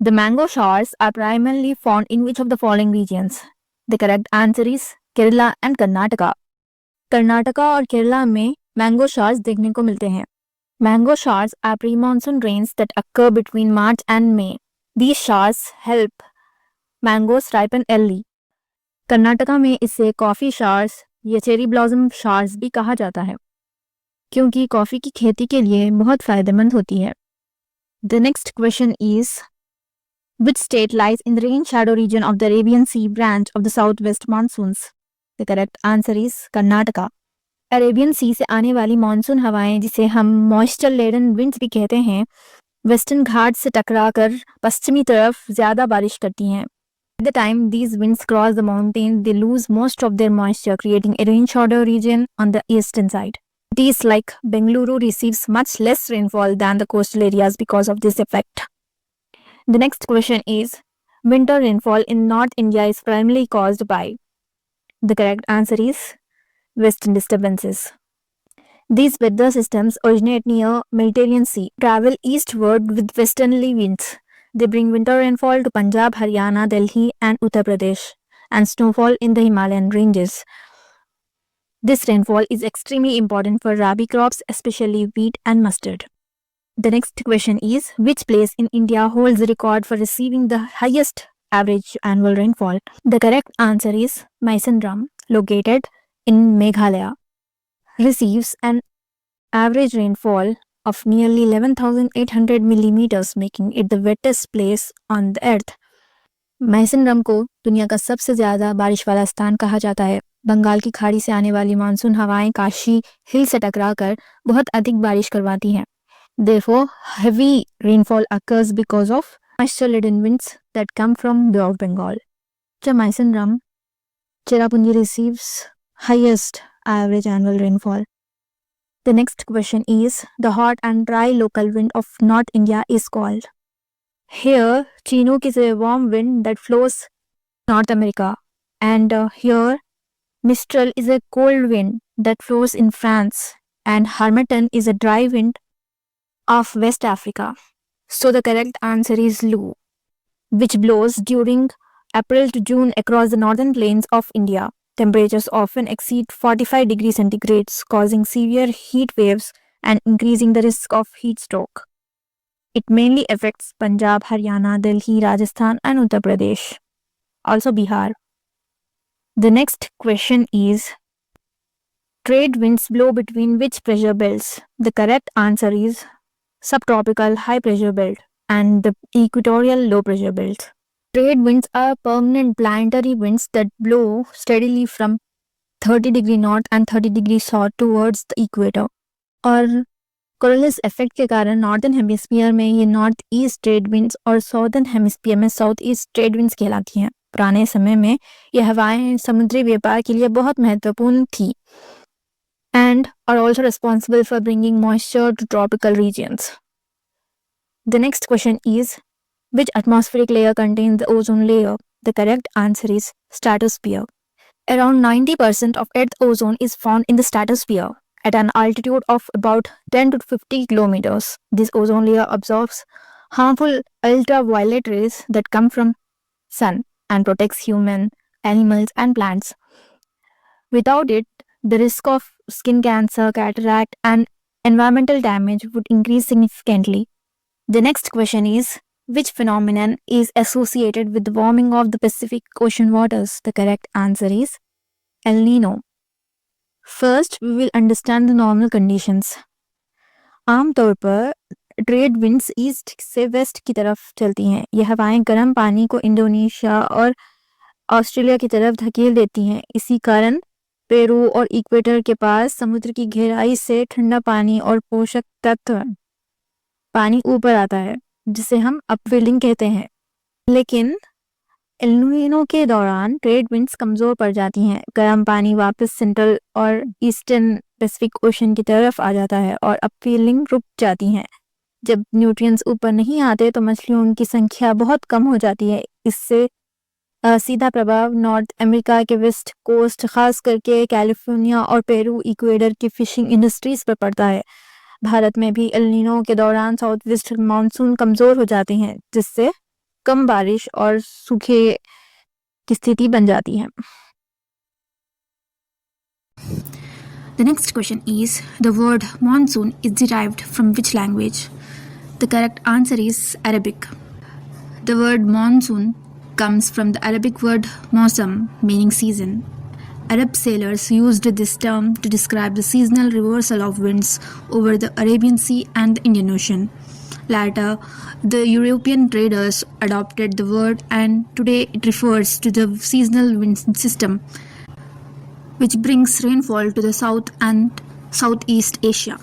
The mango showers are primarily found in which of the following regions? The correct answer is Kerala and Karnataka. Karnataka और केरला में mango showers देखने को मिलते हैं. Mango showers are pre-monsoon rains that occur between March and May. These showers help mangoes ripen early. Karnataka में इसे coffee showers या cherry blossom showers भी कहा जाता है क्योंकि कॉफी की खेती के लिए बहुत फायदेमंद होती है. The next question is, which state lies in the rain shadow region of the Arabian Sea branch of the southwest monsoons? The correct answer is Karnataka. Arabian sea से आने वाली मानसून हवाएं, जिसे हम मॉइस्चर लेडन विंड्स भी कहते हैं, western घाट से टकराकर पश्चिमी तरफ ज्यादा बारिश करती हैं. At the time these winds cross the mountain, they lose most of their moisture, creating a rain shadow region on the eastern side. Cities like Bengaluru receives much less rainfall than the coastal areas because of this effect. The next question is, winter rainfall in North India is primarily caused by? The correct answer is western disturbances. These weather systems originate near Mediterranean Sea, travel eastward with westerly winds. They bring winter rainfall to Punjab, Haryana, Delhi and Uttar Pradesh and snowfall in the Himalayan ranges. This rainfall is extremely important for rabi crops, especially wheat and mustard. The next question is, which place in India holds the record for receiving the highest average annual rainfall? The correct answer is Maisanram, located in Meghalaya, receives an average rainfall of nearly 11,800 millimeters, making it the wettest place on the earth. मैसनरम को दुनिया का सबसे ज़्यादा बारिश वाला स्थान कहा जाता है. बंगाल की खाड़ी से आने वाली मानसून हवाएं काशी हिल से टकराकर बहुत अधिक बारिश करवाती हैं. Therefore, heavy rainfall occurs because of moisture-laden winds that come from Bay of Bengal. Maisanram, Cherrapunji receives highest average annual rainfall. The next question is, the hot and dry local wind of North India is called? Here, Chinook is a warm wind that flows North America, and here Mistral is a cold wind that flows in France, and Harmattan is a dry wind of West Africa. So the correct answer is Lu, which blows during April to June across the northern plains of India. Temperatures often exceed 45 degrees centigrade, causing severe heat waves and increasing the risk of heat stroke. It mainly affects Punjab, Haryana, Delhi, Rajasthan and Uttar Pradesh, also Bihar. The next question is, trade winds blow between which pressure belts? The correct answer is subtropical high pressure belt and the equatorial low pressure belt. Trade winds are permanent planetary winds that blow steadily from 30 degree north and 30 degree south towards the equator. और Coriolis effect के कारण northern hemisphere में ये north east trade winds और southern hemisphere में south east trade winds कहलाती हैं. पुराने समय में ये हवाएं समुद्री व्यापार के लिए बहुत महत्वपूर्ण थी and are also responsible for bringing moisture to tropical regions. The next question is, which atmospheric layer contains the ozone layer? The correct answer is stratosphere. Around 90% of Earth's ozone is found in the stratosphere at an altitude of about 10 to 50 kilometers. This ozone layer absorbs harmful ultraviolet rays that come from sun and protects human, animals and plants. Without it, the risk of skin cancer, cataract and environmental damage would increase significantly. The next question is, which phenomenon is associated with the warming of the Pacific Ocean waters? The correct answer is El Nino. First, we will understand the normal conditions. आमतौर पर trade winds east से waste की तरफ चलती हैं. यह हवाएं गर्म पानी को इंडोनेशिया और ऑस्ट्रेलिया की तरफ धकेल देती हैं. इसी कारण पेरू और इक्वेटर के पास समुद्र की गहराई से ठंडा पानी और पोषक तत्व पानी ऊपर आता है, जिसे हम अपवेलिंग कहते हैं. लेकिन एल नीनो के दौरान ट्रेड विंड्स कमज़ोर पड़ जाती हैं. गर्म पानी वापस सेंट्रल और ईस्टर्न पैसिफिक ओशन की तरफ आ जाता है और अपवेलिंग रुक जाती हैं. जब न्यूट्रिएंट्स ऊपर नहीं आते तो मछलियों की संख्या बहुत कम हो जाती है. इससे सीधा प्रभाव नॉर्थ अमेरिका के वेस्ट कोस्ट, खास करके कैलिफोर्निया और पेरू इक्वेडर की फिशिंग इंडस्ट्रीज पर पड़ता है. भारत में भी एल नीनो के दौरान साउथ वेस्ट मानसून कमज़ोर हो जाते हैं, जिससे कम बारिश और सूखे की स्थिति बन जाती है। The next question is, the word monsoon is derived from which language? The correct answer is Arabic. The word monsoon comes from the Arabic word mawsam, meaning season. Arab sailors used this term to describe the seasonal reversal of winds over the Arabian Sea and the Indian Ocean. Later, the European traders adopted the word, and today it refers to the seasonal wind system which brings rainfall to the South and Southeast Asia.